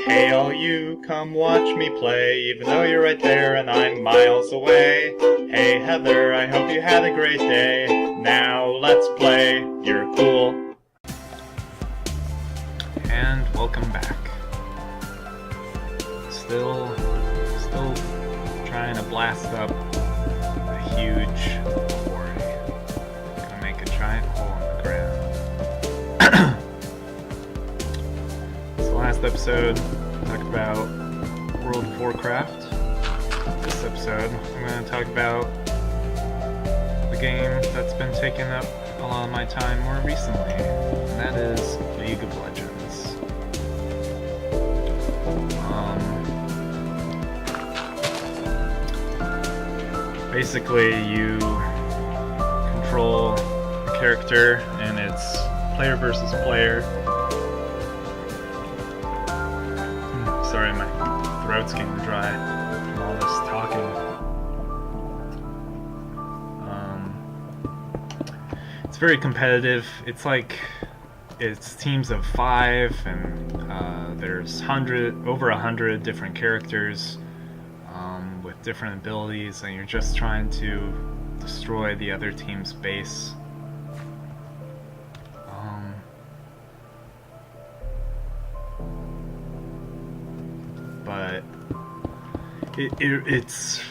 Hey all you, come watch me play, even though you're right there and I'm miles away. Hey Heather, I hope you had a great day. Now let's play, you're cool. And welcome back. Still trying to blast up a huge quarry. Gonna make a giant hole in the ground. So last episode, talked about World of Warcraft. This episode, I'm gonna talk about the game that's been taking up a lot of my time more recently, and that is League of Legends. Basically, you control a character, and it's player versus player. Sorry, my throat's getting dry from all this talking. It's very competitive. It's teams of 5, and there's over 100 different characters with different abilities, and you're just trying to destroy the other team's base. But it's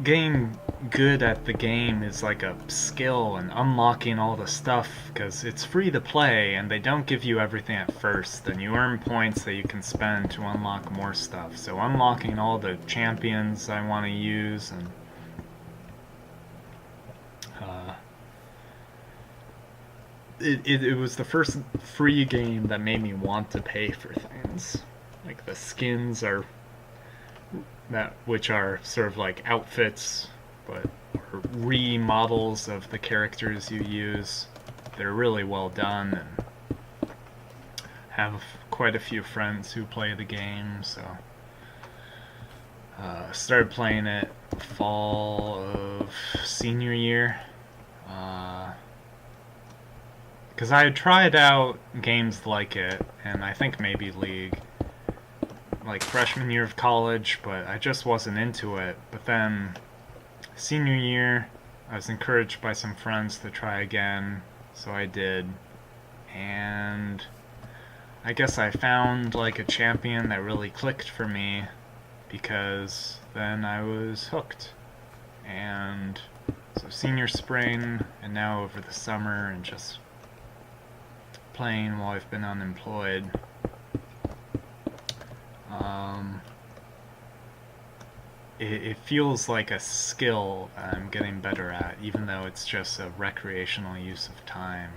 getting good at the game is like a skill, and unlocking all the stuff, because it's free to play and they don't give you everything at first, and you earn points that you can spend to unlock more stuff. So unlocking all the champions I want to use, and it was the first free game that made me want to pay for things. Like the skins which are sort of like outfits, but are remodels of the characters you use. They're really well done, and have quite a few friends who play the game, so started playing it fall of senior year, because I had tried out games like it, and I think maybe League, like freshman year of college, but I just wasn't into it. But then senior year, I was encouraged by some friends to try again, so I did. And I guess I found like a champion that really clicked for me, because then I was hooked. And so senior spring, and now over the summer, and just playing while I've been unemployed. It feels like a skill I'm getting better at, even though it's just a recreational use of time.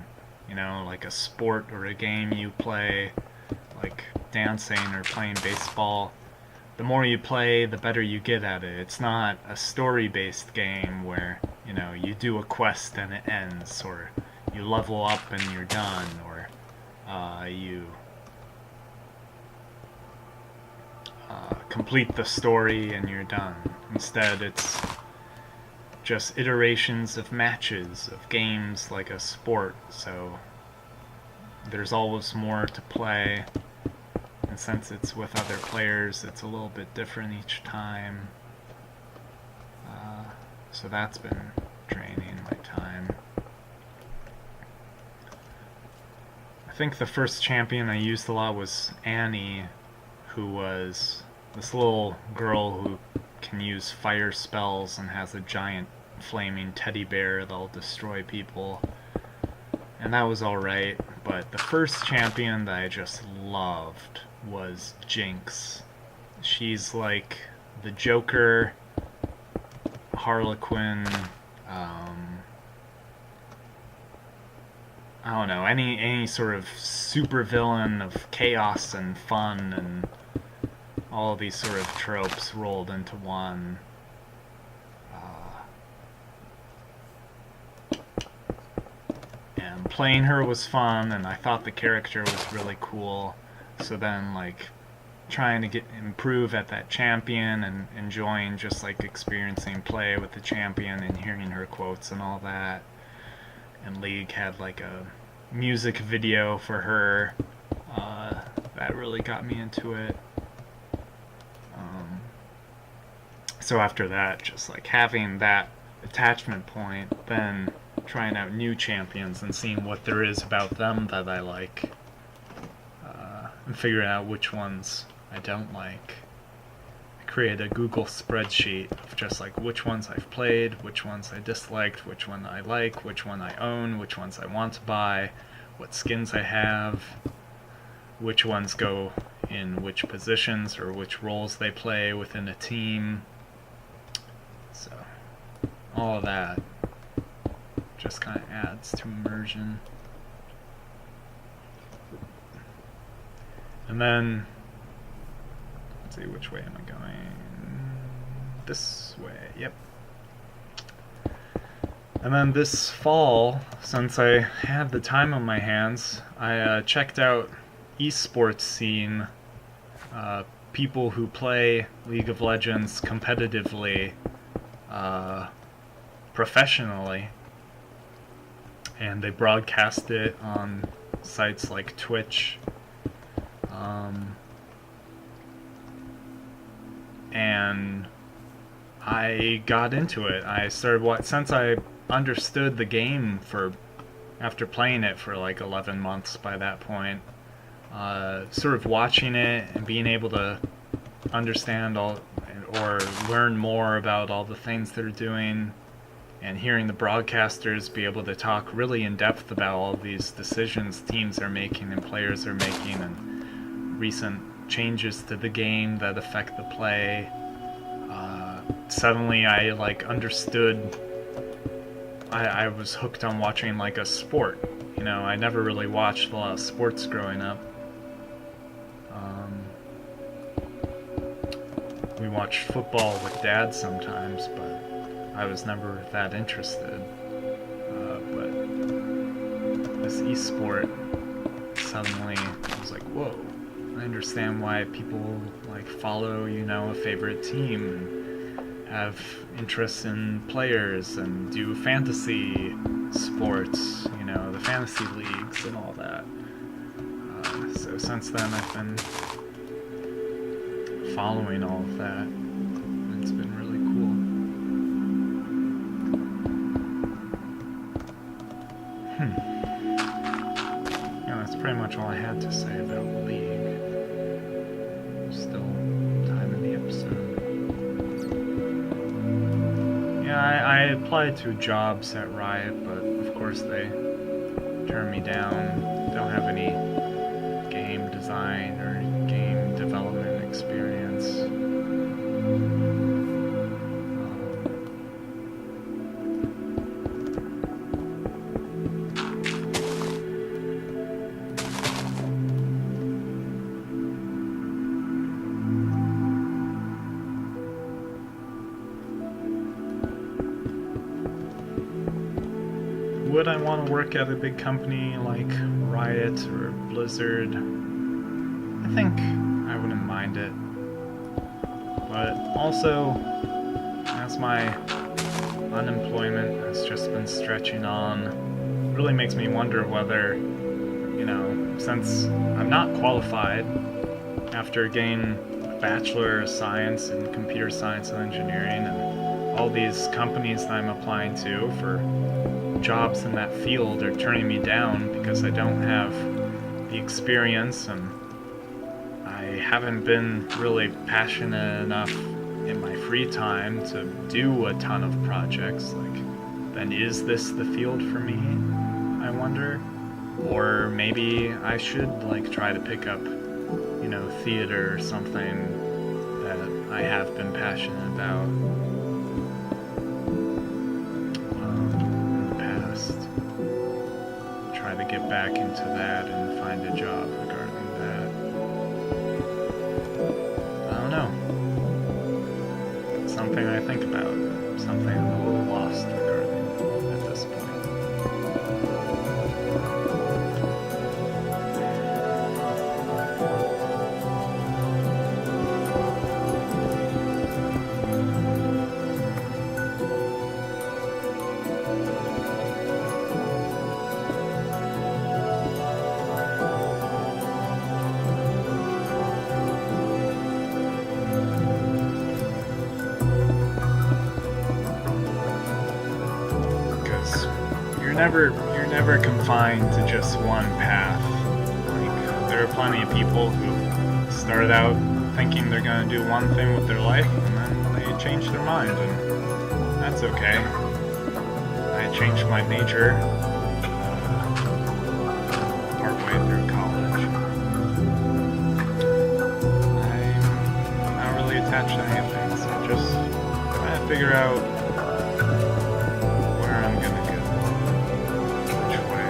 You know, like a sport or a game you play, like dancing or playing baseball. The more you play, the better you get at it. It's not a story-based game where, you know, you do a quest and it ends, or you level up and you're done, or you complete the story and you're done. Instead, it's just iterations of matches, of games, like a sport, so there's always more to play, and since it's with other players, it's a little bit different each time. So that's been draining my time. I think the first champion I used a lot was Annie, who was this little girl who can use fire spells and has a giant flaming teddy bear that'll destroy people. And that was alright, but the first champion that I just loved was Jinx. She's like the Joker, Harlequin, I don't know, any sort of supervillain of chaos and fun and all of these sort of tropes rolled into one. And playing her was fun, and I thought the character was really cool. So then, like, trying to improve at that champion and enjoying just like experiencing play with the champion and hearing her quotes and all that. And League had like a music video for her That really got me into it. So after that, just like having that attachment point, then trying out new champions and seeing what there is about them that I like, and figuring out which ones I don't like. I created a Google spreadsheet of just like which ones I've played, which ones I disliked, which one I like, which one I own, which ones I want to buy, what skins I have, which ones go in which positions or which roles they play within a team. So all of that just kind of adds to immersion. And then, let's see, which way am I going? This way, yep. And then this fall, since I had the time on my hands, I checked out esports scene, people who play League of Legends competitively, professionally, and they broadcast it on sites like Twitch, and I got into it. I started since I understood the game after playing it for like 11 months by that point, sort of watching it and being able to understand or learn more about all the things they're doing, and hearing the broadcasters be able to talk really in depth about all of these decisions teams are making and players are making, and recent changes to the game that affect the play. Suddenly I like understood. I was hooked on watching like a sport. You know, I never really watched a lot of sports growing up. We watched football with Dad sometimes, but I was never that interested. But this esport, suddenly I was like, whoa, I understand why people like follow, a favorite team and have interests in players and do fantasy sports, the fantasy leagues and all that. So since then I've been following all of that, and it's been really cool. Yeah, that's pretty much all I had to say about League. Still time in the episode. Yeah, I applied to jobs at Riot, but of course they turned me down. Don't have any game design or game development experience. Would I want to work at a big company like Riot or Blizzard? I think I wouldn't mind it. But also, as my unemployment has just been stretching on, it really makes me wonder whether, since I'm not qualified after getting a Bachelor of Science in Computer Science and Engineering, and all these companies that I'm applying to for jobs in that field are turning me down because I don't have the experience, and I haven't been really passionate enough in my free time to do a ton of projects. Then is this the field for me, I wonder? Or maybe I should try to pick up, theater or something that I have been passionate about. Try to get back into that and find a job regarding that. I don't know. It's something I think about. Something I'm a little lost regarding at this point. never confined to just one path. Like, there are plenty of people who started out thinking they're gonna do one thing with their life, and then they change their mind, and that's okay. I changed my major partway through college. I'm not really attached to anything, so just trying to figure out where I'm gonna go, which way.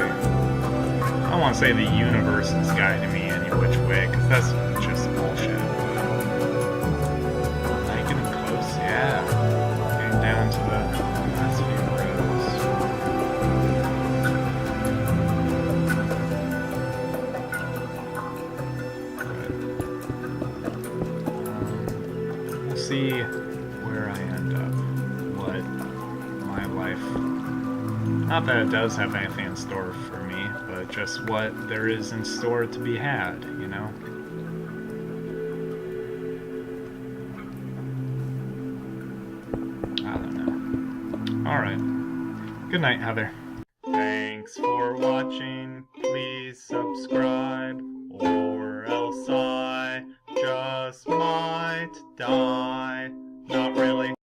I don't want to say the universe is guiding me any which way, because that's just bullshit. Am I getting close? Yeah. Getting down to the last few rows. We'll see where I end up. What my life... Not that it does have anything in store for me, but just what there is in store to be had, you know? I don't know. Alright. Good night, Heather.